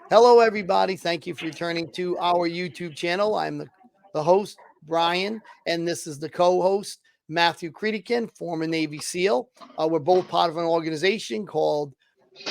Hello, everybody. Thank you for returning to our YouTube channel. I'm the host, Brian, and this is the co-host, Matthew Creedican, former Navy SEAL. We're both part of an organization called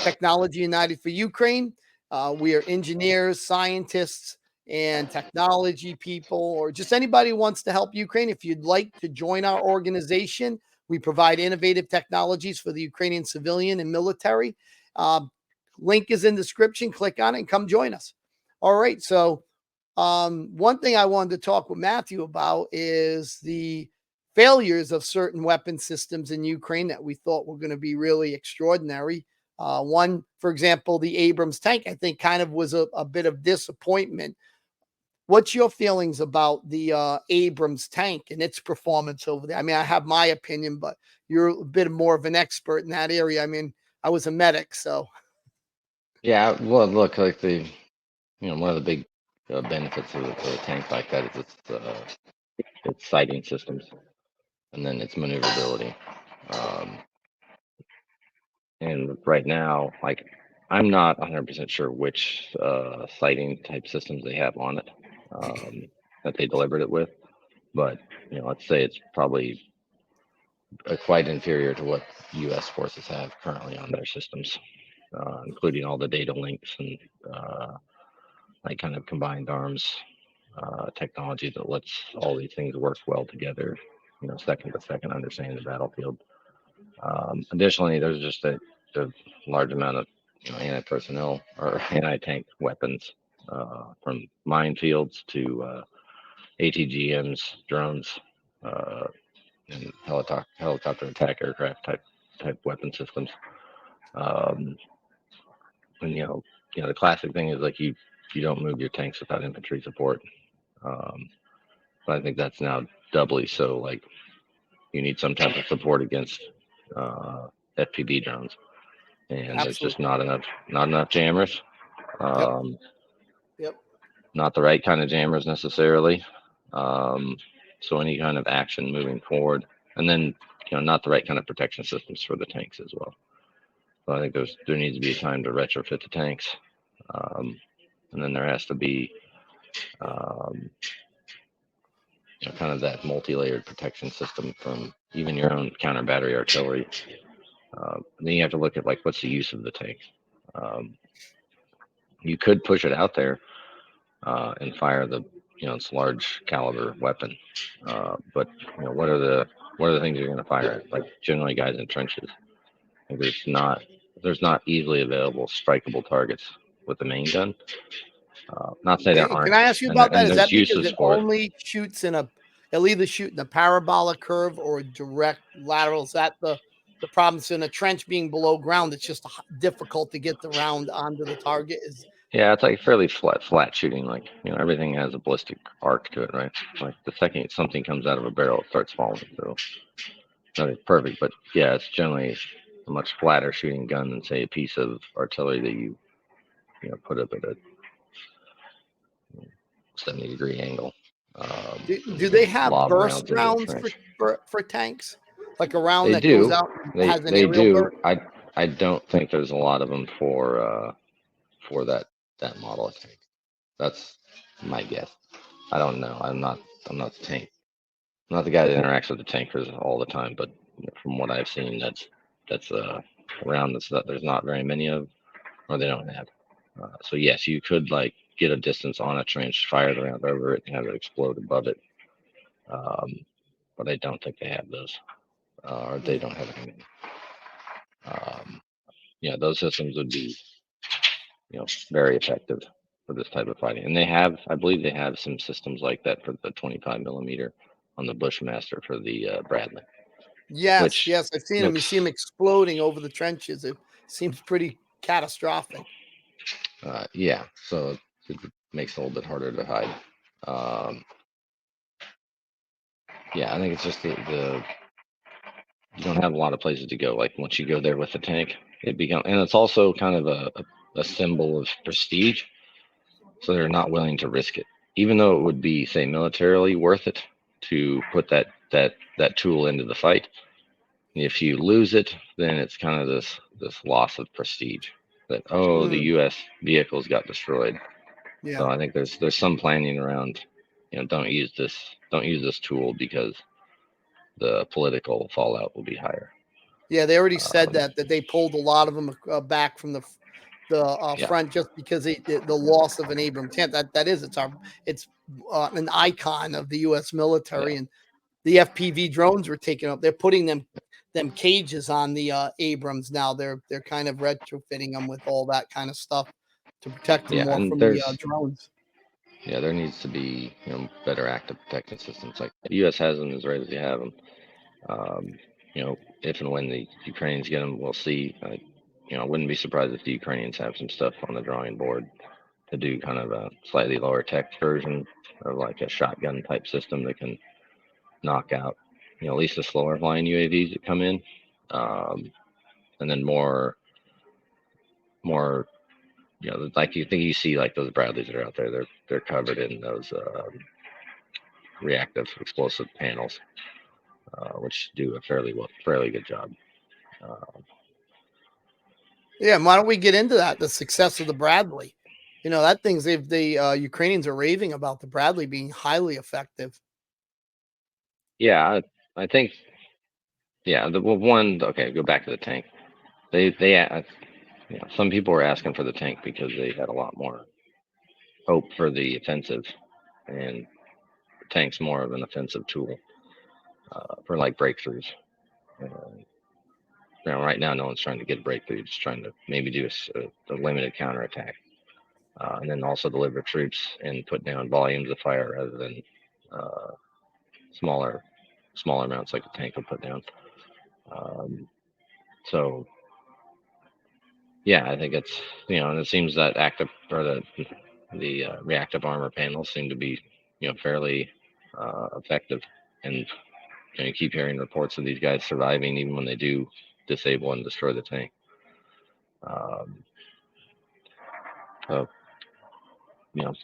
Technology United for Ukraine. We are engineers, scientists, and technology people, or just anybody who wants to help Ukraine. If you'd like to join our organization, we provide innovative technologies for the Ukrainian civilian and military. Link is in the description. Click on it and come join us. All right. So, one thing I wanted to talk with Matthew about is the failures of certain weapon systems in Ukraine that we thought were going to be really extraordinary. One, for example, the Abrams tank, I think kind of was a bit of disappointment. What's your feelings about the Abrams tank and its performance over there? I mean, I have my opinion, but you're a bit more of an expert in that area. I mean, I was a medic, so. Yeah, well, look, like one of the big benefits of a tank like that is its sighting systems, and then its maneuverability. Um, and right now, like, I'm not 100% sure which sighting type systems they have on it that they delivered it with, but let's say it's probably quite inferior to what U.S. forces have currently on their systems, including all the data links and like kind of combined arms technology that lets all these things work well together, second to second, understanding the battlefield. Additionally, there's just a large amount of anti-personnel or anti-tank weapons, from minefields to ATGMs, drones, uh, and helicopter attack aircraft type weapon systems. Um, and the classic thing is like you don't move your tanks without infantry support. Um, but I think that's now doubly so. Like, you need some type of support against FPV drones, and there's just Absolutely. not enough jammers. Yep. Um, Yep. Not the right kind of jammers necessarily. Um, so any kind of action moving forward, and then not the right kind of protection systems for the tanks as well. So I think there needs to be a time to retrofit the tanks, and then there has to be um, kind of that multi-layered protection system from even your own counter battery artillery. Then you have to look at, like, what's the use of the tank. Um, you could push it out there and fire the it's large caliber weapon, but what are the things you're going to fire at? Like, generally guys in trenches. Like, there's not easily available strikeable targets with the main gun. Not to say there Can aren't, I ask you about that? and Is there's that because uses it for it. only shoots it'll either shoot in a parabolic curve or a direct lateral? Is that the problem? So in a trench being below ground, it's just difficult to get the round onto the target. Yeah, it's like fairly flat shooting. Like, everything has a ballistic arc to it, right? Like, the second something comes out of a barrel, it starts falling. So nothing's perfect, but yeah, it's generally a much flatter shooting gun than, say, a piece of artillery that you put up at a 70-degree angle. Do they have Lob burst rounds into a rounds trench. for tanks? Like a round They that goes do. out and They has an they aerial do. burst? I don't think there's a lot of them for that model of tank. That's my guess. I don't know. I'm not the tank. I'm not the guy that interacts with the tankers all the time, but from what I've seen, that's a round that there's not very many of, or they don't have. So yes, you could, like, get a distance on a trench, fire the round over it, and have it explode above it. But I don't think they have those, or they don't have any. Um, yeah, those systems would be, very effective for this type of fighting. And I believe they have some systems like that for the 25 millimeter on the Bushmaster for the Bradley, Yes, which yes, I've seen them. You see them looks, exploding over the trenches. It seems pretty catastrophic. yeah, so it makes it a little bit harder to hide. Um, yeah, I think it's just the you don't have a lot of places to go. Like, once you go there with the tank, and it's also kind of a symbol of prestige. So they're not willing to risk it, even though it would be, say, militarily worth it to put that tool into the fight. If you lose it, then it's kind of this loss of prestige. that the Mm, U.S. vehicles got destroyed. yeah. So I think there's some planning around, don't use this tool because the political fallout will be higher. Yeah, they already said Um, that they pulled a lot of them back from the yeah, front just because the loss of an Abrams tent. That is, it's an icon of the U.S. yeah, military, and the FPV drones were taken up. They're putting them cages on the Abrams now. They're kind of retrofitting them with all that kind of stuff to protect them yeah, more and from the drones. there needs to be better active protection systems like the U.S. has them, Israelis have them. Um, if and when the Ukrainians get them, we'll see. I wouldn't be surprised if the Ukrainians have some stuff on the drawing board to do kind of a slightly lower tech version of like a shotgun type system that can knock out, at least the slower flying UAVs that come in, um, and then more, like you think you see like those Bradleys that are out there, they're covered in those reactive explosive panels, which do a fairly good job. Uh, Yeah, why don't we get into that? The success of the Bradley. That thing's the Ukrainians are raving about the Bradley being highly effective. yeah, I think one. Okay, go back to the tank. Some people were asking for the tank because they had a lot more hope for the offensive, and the tank's more of an offensive tool for like breakthroughs. Uh, right now, no one's trying to get breakthroughs, just trying to maybe do a limited counterattack, and then also deliver troops and put down volumes of fire rather than uh, smaller smaller amounts like a tank will put down. Um, so yeah, I think it's and it seems that active or the reactive armor panels seem to be fairly effective, and you keep hearing reports of these guys surviving even when they do disable and destroy the tank. Um, so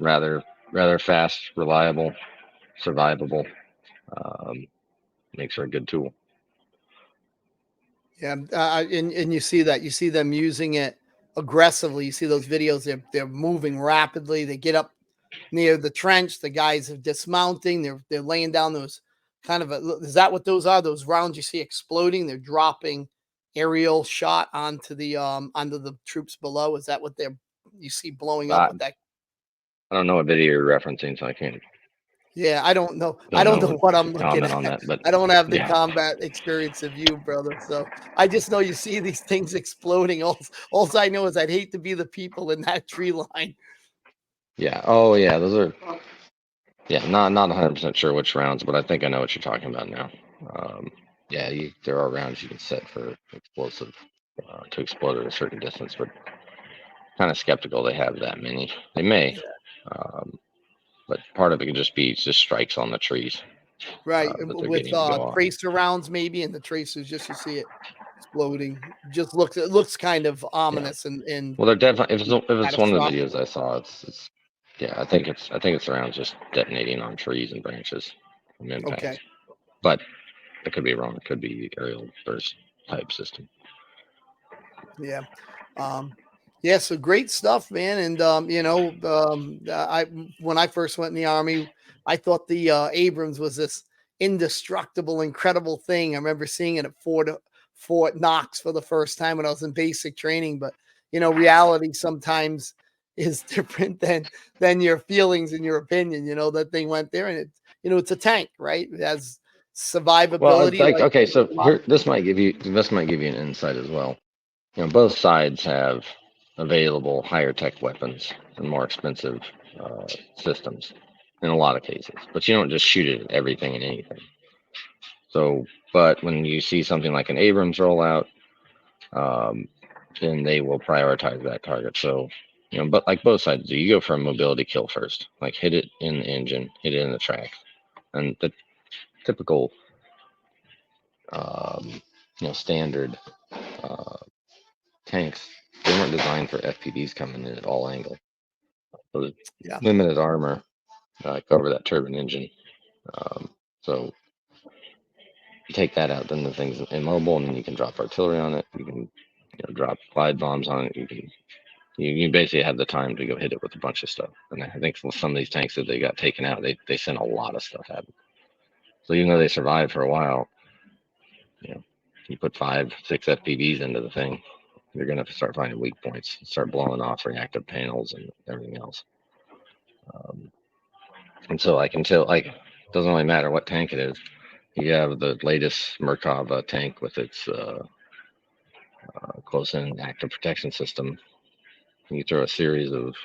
rather fast, reliable, survivable. Um, makes her a good tool. Yeah, and you see them using it aggressively. You see those videos; they're moving rapidly. They get up near the trench. The guys are dismounting. They're laying down those kind of is that what those are? Those rounds you see exploding. They're dropping aerial shot onto the troops below. Is that what you see blowing up I, with that? I don't know what video you're referencing, so I can't Yeah, I don't know. I don't don't know know what to I'm looking comment on at. that, but I don't have the yeah, combat experience of you, brother. So I just know you see these things exploding. All I know is I'd hate to be the people in that tree line. yeah. Oh yeah, those are yeah. Not 100% sure which rounds, but I think I know what you're talking about now. Um, yeah, there are rounds you can set for explosive to explode at a certain distance, but kind of skeptical they have that many. They may, Yeah, um, but part of it could just be just strikes on the trees right. that they're With getting to go off. tracer rounds, maybe, and the tracers just you see it exploding. It looks kind of Yeah. ominous and Well, they're definitely if it's one of the catastrophic. videos I saw, it's yeah. I think it's around just detonating on trees and branches from impacts, Okay. but I could be wrong. It could be aerial burst type system. Yeah. Um, yeah, so great stuff, man. And I when I first went in the army, I thought the Abrams was this indestructible, incredible thing. I remember seeing it at Fort Knox for the first time when I was in basic training. But reality sometimes is different than your feelings and your opinion. That thing went there, and it's a tank, right? It has Well, it's survivability like like okay, so a lot here of things. this might give you an insight as well. Both sides have available higher tech weapons and more expensive uh, systems in a lot of cases, but you don't just shoot it at everything and anything. So, but when you see something like an Abrams rollout, um, then they will prioritize that target. So, but like both sides do, you go for a mobility kill first, like hit it in the engine, hit it in the track, and the typical, um, standard uh, tanks, they weren't designed for FPVs coming in at all angles. So the Yeah. limited armor cover that turbine engine. Um, so you take that out, then the thing's immobile, and then you can drop artillery on it. You can drop glide bombs on it. You basically have the time to go hit it with a bunch of stuff. And I think some of these tanks that they got taken out, they sent a lot of stuff at them. So even though they survived for a while, you put 5, 6 FPVs into the thing, you're going to start finding weak points, start blowing off reactive panels and everything else. And so until it doesn't really matter what tank it is. You have the latest Merkava tank with its close-in active protection system. You throw a series of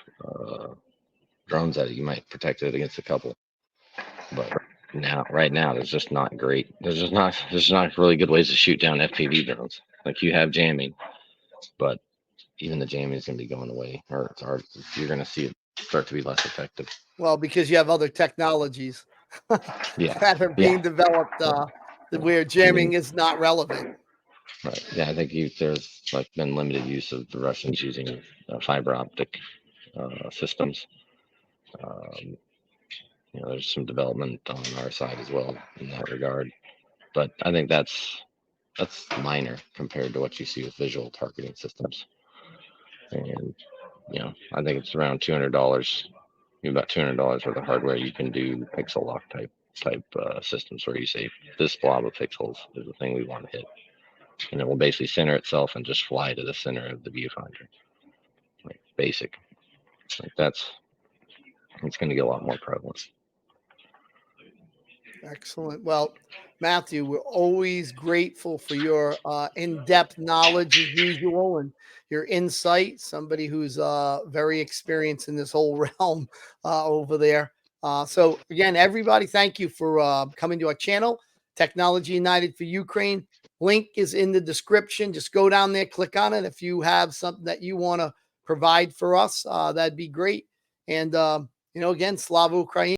drones at it, you might protect it against a couple. But right now, there's just not great. There's just not really good ways to shoot down FPV drones. Like, you have jamming, but even the jamming is going to be going away, or you're going to see it start to be less effective. Well, because you have other technologies that are being developed where jamming is not relevant. Right. Yeah, I think there's been limited use of the Russians using fiber optic systems. There's some development on our side as well in that regard, but I think that's minor compared to what you see with visual targeting systems. And I think it's around $200. About $200 worth of hardware. You can do pixel lock type systems where you say this blob of pixels is the thing we want to hit, and it will basically center itself and just fly to the center of the viewfinder. Like basic, it's going to get a lot more prevalent. Excellent. Well, Matthew, we're always grateful for your in-depth knowledge as usual and your insight. Somebody who's very experienced in this whole realm over there. So again, everybody, thank you for coming to our channel, Technology United for Ukraine. Link is in the description. Just go down there, click on it. If you have something that you want to provide for us, that'd be great. And, again, Slava Ukraini.